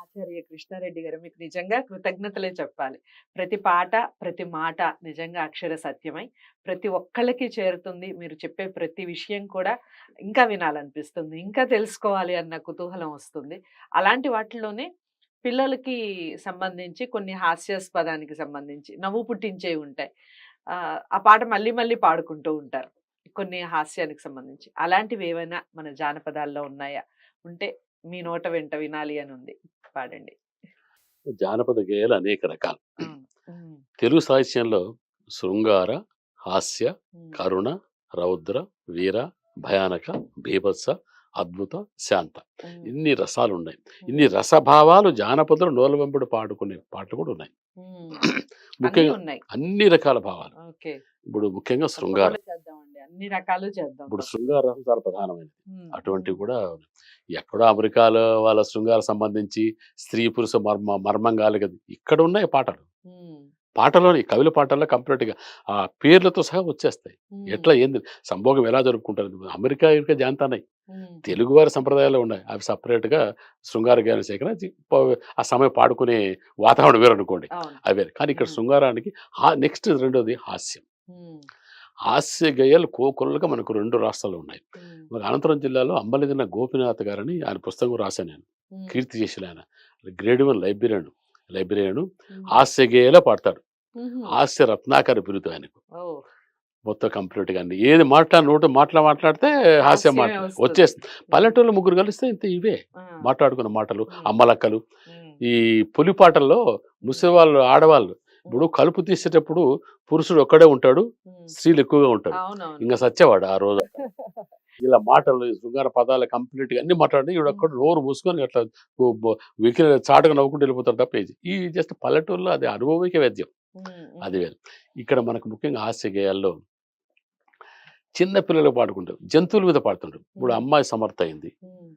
ఆచార్య కృష్ణారెడ్డి గారు మీకు నిజంగా కృతజ్ఞతలే చెప్పాలి. ప్రతి పాట, ప్రతి మాట నిజంగా అక్షర సత్యమై ప్రతి ఒక్కళ్ళకి చేరుతుంది. మీరు చెప్పే ప్రతి విషయం కూడా ఇంకా వినాలనిపిస్తుంది. ఇంకా తెలుసుకోవాలి అన్న కుతూహలం వస్తుంది. అలాంటి వాటిలోనే పిల్లలకి సంబంధించి కొన్ని హాస్యాస్పదానికి సంబంధించి నవ్వు పుట్టించేవి ఉంటాయి. ఆ పాట మళ్ళీ మళ్ళీ పాడుకుంటూ ఉంటారు. కొన్ని హాస్యానికి సంబంధించి. అలాంటివి ఏవైనా మన జానపదాల్లో ఉన్నాయా? ఉంటే మీ నోట వెంట వినాలి అని ఉంది. పాడండి. జానపద గేయాలు అనేక రకాలు. అవును. హ్మ్. తెలుగు సాహిత్యంలో శృంగార, హాస్య, హ్మ్. కరుణ, రౌద్ర, వీర, భయానక, బీభత్స, అద్భుత, శాంత హ్మ్. ఇన్ని రసాలున్నాయి. హ్మ్. ఇన్ని రసభావాలు జానపదులు నోల వెంబడి పాడుకునే పాటలు కూడా ఉన్నాయి. హ్మ్. అన్నీ ముఖ్యంగా ఉన్నాయి. అన్ని రకాల భావాలు. ఓకే. ఇప్పుడు ముఖ్యంగా తప్పకుండా శృంగారం. చేద్దామండి. అన్ని రకాలు చేద్దాం ఇప్పుడు తప్పకుండా. శృంగార రసం చాలా ప్రధానమైనది. హ్మ్. అటువంటివి హ్మ్. కూడా ఎక్కడో అమెరికాలో వాళ్ళ శృంగార సంబంధించి స్త్రీ పురుష మర్మంగాలు కదా ఇక్కడ ఉన్నాయి పాటలు. హ్మ్. పాటలోని కవుల పాటల్లో కంప్లీట్‌గా ఆ పేర్లతో సహా వచ్చేస్తాయి. హ్మ్. ఎట్లా ఏంది సంభోగం ఎలా జరుపుకుంటారు? అమెరికా ఇక జాంతానయి. హ్మ్. తెలుగువారి సంప్రదాయాలు ఉన్నాయి. అవి సెపరేట్‌గా శృంగార గాన సేకరణ ఆ సమయం పాడుకునే వాతావరణం వేరనుకోండి. అవును. అవి వేరు. కానీ ఇక్కడ హ్మ్. శృంగారానికి నెక్స్ట్ రెండోది హాస్యం. హ్మ్. హాస్య గేయాలు కోకొల్లగా మనకు 2 రాష్ట్రాల్లో ఉన్నాయి. హ్మ్. మన అనంతపురం జిల్లాలో అంబలిదిన్న గోపినాథ్ గారని ఆయన పుస్తకం రాశాను నేను. హ్మ్. కీర్తి చేసిన ఆయన. గ్రేడ్ 1 లైబ్రేరియను హ్మ్. హాస్య గేయాలే పాడతాడు. హుహు. హాస్య రత్నాకర బిరుదు ఆయనకు. ఓహ్! మొత్తం కంప్లీట్‌గా అన్ని. ఏది మాట్లాడితే హాస్యం హాస్యమే మాటలు వస్తది. వచ్చేస్తుంది. హ్మ్. పల్లెటూరులో ముగ్గురు కలిస్తే ఇంత ఇవే. ఆ! మాట్లాడుకున్న మాటలు, హ్మ్. అమ్మలక్కలు, హ్మ్. ఈ పులి పాటల్లో హ్మ్. ముసలివాళ్ళు, ఆడవాళ్ళు ఇప్పుడు హ్మ్. కలుపు తీసేటప్పుడు పురుషుడు ఒక్కడే ఉంటాడు. హ్మ్. స్త్రీలు ఎక్కువగా ఉంటారు. అవునవును. ఇంక సచ్చేవాడు ఆ రోజు. ఇలా మాటలు, ఈ శృంగార పదాలు కంప్లీట్‌గా అన్ని మాట్లాడి హ్మ్. ఈడొక్కడు నోరు మూసుకొని అట్లా బొ బొ చాటుగా నవ్వుకుంటూ వెళ్ళిపోతాడు తప్ప ఈ జస్ట్ పల్లెటూరులో అది అనుభవైక వేద్యం. హ్మ్. అది హ్మ్. వేరు. ఇక్కడ మనకు ముఖ్యంగా హాస్య గేయాల్లో చిన్న పిల్లలు పాడుకుంటారు. జంతువుల మీద పాడుతుంటారు. ఇప్పుడు హ్మ్. అమ్మాయి సమర్థ అయింది. హ్మ్.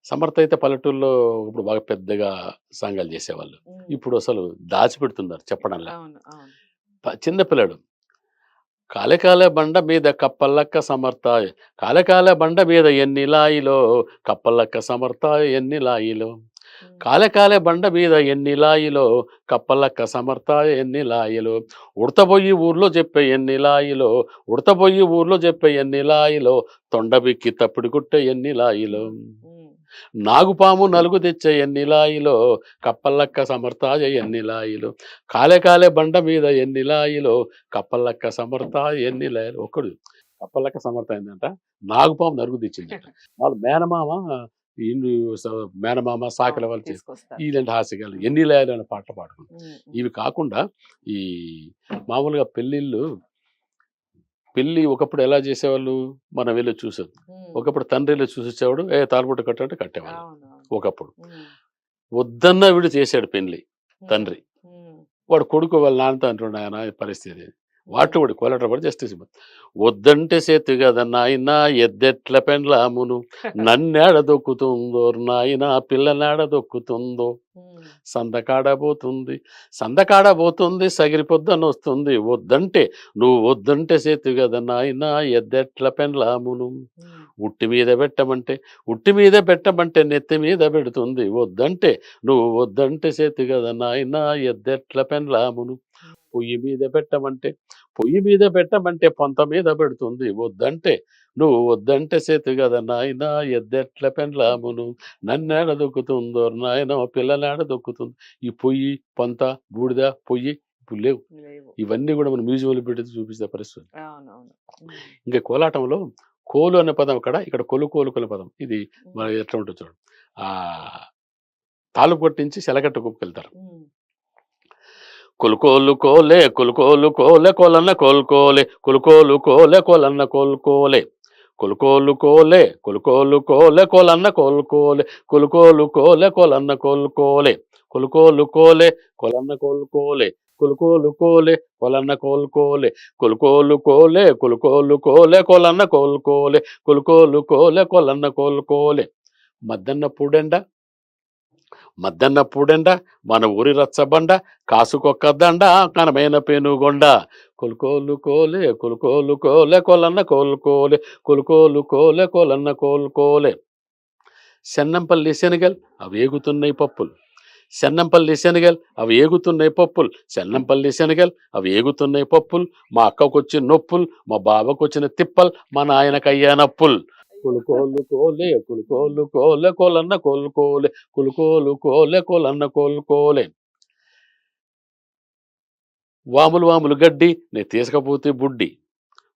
సమర్థ అయితే పల్లెటూరులో ఇప్పుడు బాగా పెద్దగా సంఘాలు చేసేవాళ్ళు. హ్మ్. ఇప్పుడు అసలు దాచిపెడుతున్నారు చెప్పడంలా. అవును. అవును. చిన్న పిల్లాడు కాలకాల బండ మీద కప్పలక్క సమర్థాయ్ కాలకాల బండ మీద ఎన్ని లాయిలో కప్పలక్క సమర్థాయ్ ఎన్ని లాయిలో హ్మ్. కాలకాల బండ మీద ఎన్ని లాయిలో కప్పలక్క సమర్థాయ్ ఎన్ని లాయిలో ఉడతబోయి ఊర్లో చెప్పే ఎన్ని లాయిలో ఉడతబోయి ఊర్లో చెప్పే ఎన్ని లాయిలో తొండబిక్కి తప్పుడు గుట్ట ఎన్ని లాయిలో హ్మ్. హ్మ్. నాగుపాము నలుగు తెచ్చే ఎన్నిలాయిలో కప్పలక్క సమర్థాయ ఎన్నిలాయిలో కాలే కాలే బండ మీద ఎన్నిలాయిలో కప్పలక్క సమర్థాయ ఎన్నిలాయిలో ఒక్కడు కప్పలక్క సమర్థ అయిందంట. నాగుపాము నలుగు తెచ్చిందట. వాళ్ళు మేనమామ ఈళ్ళు మేనమామ సాకల అవును. వాళ్ళు తీసుకొస్తారు. ఇలాంటి హాస్యగాలు హ్మ్. ఎన్నిలాయలు అనే పాటలు పాడుకుంటారు. హ్మ్. హ్మ్. ఇవి కాకుండా ఈ మామూలుగా పెళ్లి ఒకప్పుడు ఎలా చేసేవాళ్ళు మనం వెళ్ళి చూసాం. హ్మ్. ఒకప్పుడు తండ్రి వెళ్ళి చూసొచ్చేవాడు. తాళిబొట్టు కట్టంటే కట్టేవాళ్ళు అవునవును. ఒకప్పుడు. హ్మ్. వద్దన్నా వీడు చేశాడు పెళ్లి హ్మ్. తండ్రి. హ్మ్. వాడు కొడుకు వాళ్ళ నాన్నతో అంటుండు ఆయన పరిస్థితి. హ్మ్. వాటిలో కూడా కోలాట కూడా జస్టిస్ వద్దంటే సేతు కదా నాయనా ఎద్దెట్ల పెండ్లామును నన్నేడ దొక్కుతుందో నాయనా పిల్లనాడ దొక్కుతుందో హ్మ్. సందకాడబోతుంది సగిరి పొద్దనొస్తుంది వద్దంటే నువ్వు వద్దంటే సేతు కదా నాయనా ఎద్దెట్ల పెండ్లామును హ్మ్. ఉట్టి మీద పెట్టమంటే నెత్తి మీద పెడుతుంది వద్దంటే నువ్వు వద్దంటే సేతు కదా నాయనా ఎద్దెట్ల పెండ్లామును హ్మ్. పొయ్యి మీద పెట్టమంటే పొంత మీద పెడుతుంది వద్దంటే నువ్వు వద్దంటే సేతు కదా నాయనా ఎద్దెట్ల పెండ్లామును నన్నేడ దొక్కుతుందో నాయన పిల్లనేడ దొక్కుతుంది ఈ పొయ్యి పొంత బూడిద పొయ్యి ఇప్పుడు లేవు. లేవు. ఇవన్నీ కూడా మనం మ్యూజియంలో పెట్టి చూపిస్తే పరిస్థితి. అవునవును. హ్మ్. ఇంకా కోలాటంలో కోలు అనే పదం ఇక్కడ కొలు కోలు కొలు పదం ఇది హ్మ్. మన ఎట్లా ఉంటుంది చూడండి. ఆ తాళు కొట్టించి సెలగట్ట గుప్పుకెళ్తారు. హ్మ్. కొలుకోలు కోలే కొలుకోలు కోలే కొలన్న కోలుకోలే కొలుకోలు కోలే కొలన్న కోలుకోలే కొలుకోలు కోలే కొలుకోలు కోలే కొలన్న కోలుకోలే కొలుకోలు కోలే కొలన్న కోలుకోలే కొలుకోలు కోలే కొలన్న కోలుకోలే కొలుకోలు కోలే కొలన్న కోలుకోలే కొలుకోలు కోలే కొలుకోలు కోలే కొలన్న కోలుకోలే కొలుకోలు కోలే కొలన్న కోలుకోలే మద్దన్న పూడెండ మన ఊరి రచ్చబండ కాసుకొక్క దండ కనమైన పెనుగొండ కొలుకోలు కోలే కొలుకోలు కోలే కొలన్న కోలుకోలే కొలుకోలు కోలే కొలన్న కోలుకోలే చెన్నంపల్లి శనగలు అవి ఏగుతున్నాయి పప్పులు. చెన్నంపల్లి శనగలు అవి ఏగుతున్నాయి పప్పులు. చెన్నంపల్లి శనగలు అవి ఏగుతున్నాయి పప్పులు. మా అక్కకొచ్చిన నొప్పులు, మా బావకొచ్చిన తిప్పలు, మా నాయనకయ్యా నప్పులు. కులుకోలు కోలే కులుకోలు కోలే కోలన్న కోలుకోలే, కులుకోలు కోలే కోలన్న కోలుకోలే. వాములు వాములు గడ్డి నే తీసుకపోతే బుడ్డి,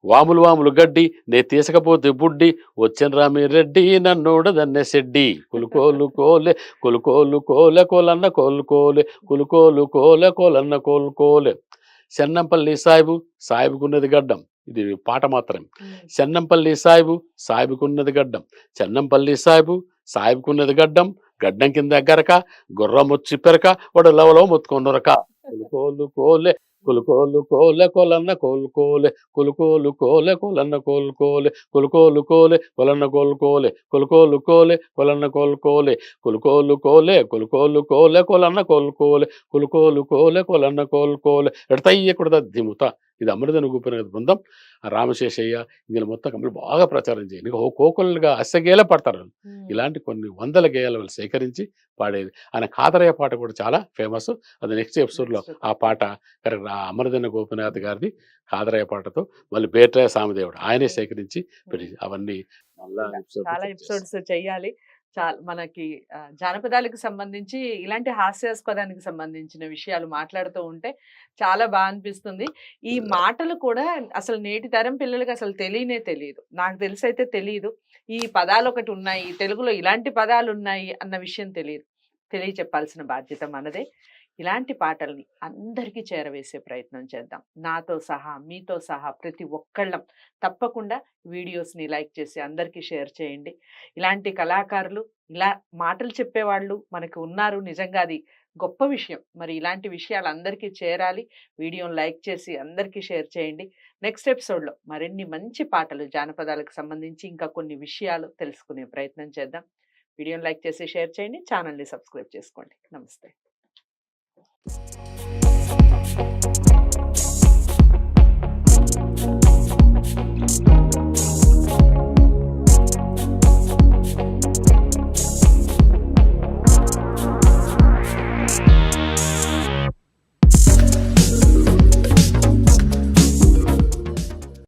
వాములు వాములు గడ్డి నే తీసుకపోతే బుడ్డి, వచ్చిన రామిరెడ్డి నన్నోడదన్నె సెడ్డి. కులుకోలు కోలే కులుకోలు కోలే కోలన్న కోలుకోలే, కులుకోలు కోలే కోలన్న కోలుకోలే. చెన్నంపల్లి సాయిబు సాయిబుకున్నది గడ్డం. ఇది పాట మాత్రం. చెన్నంపల్లి సాయిబు సాయిబుకున్నది గడ్డం. చెన్నంపల్లి సాయిబు సాయిబుకున్నది గడ్డం. గడ్డం కింద గరక, గుర్రం వచ్చి పెరక, వాడు లవలో మొత్తుకొన్నరక. కులుకోలు కోలే కులుకోలు కోలే కోలన్న కోలుకోలే, కులుకోలు కోలే కోలన్న కోలుకోలే, కులుకోలు కోలే కొలన్న కోలుకోలే, కులుకోలు కోలే కొలన్న కోలుకోలే, కులుకోలు కోలే కులుకోలు కోలే కొలన్న కోలుకోలే, కులుకోలు కోలే కొలన్న కోలుకోలే. ఎడతయ్యకూడదు దిముత. ఇది అమృతను కూపిన బృందం. ఆ రామశేషయ్య ఇందులో మొత్తం కంపెనీ బాగా ప్రచారం చేయండి. ఇంకా కోకలుగా అస్సగేల పడతారు. ఇలాంటి కొన్ని వందల గేయాలు వాళ్ళు సేకరించి పాడేది. ఆయన కాదరయ్య పాట కూడా చాలా ఫేమస్. అది నెక్స్ట్ ఎపిసోడ్లో ఆ పాట కరెక్ట్. ఆ అమరదీన గోపినాథ్ గారిది కాదరయ్య పాటతో మళ్ళీ బేట్రాయ సామదేవుడు ఆయనే సేకరించి అవన్నీ మళ్ళా చాలా ఎపిసోడ్స్ చెయ్యాలి. మనకి జానపదాలకు సంబంధించి ఇలాంటి హాస్యాస్పదానికి సంబంధించిన విషయాలు మాట్లాడుతూ ఉంటే చాలా బాగా అనిపిస్తుంది. ఈ మాటలు కూడా అసలు నేటి తరం పిల్లలకి అసలు తెలియనే తెలియదు. నాకు తెలిసైతే తెలియదు. ఈ పదాలు ఒకటి ఉన్నాయి, తెలుగులో ఇలాంటి పదాలు ఉన్నాయి అన్న విషయం తెలియదు. తెలియచెప్పాల్సిన బాధ్యత మనదే. ఇలాంటి పాటల్ని అందరికీ చేరవేసే ప్రయత్నం చేద్దాం. నాతో సహా, మీతో సహా ప్రతి ఒక్కళ్ళం తప్పకుండా వీడియోస్ని లైక్ చేసి అందరికీ షేర్ చేయండి. ఇలాంటి కళాకారులు, ఇలా మాటలు చెప్పేవాళ్ళు మనకు ఉన్నారు. నిజంగా అది గొప్ప విషయం. మరి ఇలాంటి విషయాలు అందరికీ చేరాలి. వీడియోని లైక్ చేసి అందరికీ షేర్ చేయండి. నెక్స్ట్ ఎపిసోడ్లో మరిన్ని మంచి పాటలు, జానపదాలకు సంబంధించి ఇంకా కొన్ని విషయాలు తెలుసుకునే ప్రయత్నం చేద్దాం. వీడియోని లైక్ చేసి షేర్ చేయండి. ఛానల్ని సబ్స్క్రైబ్ చేసుకోండి. నమస్తే.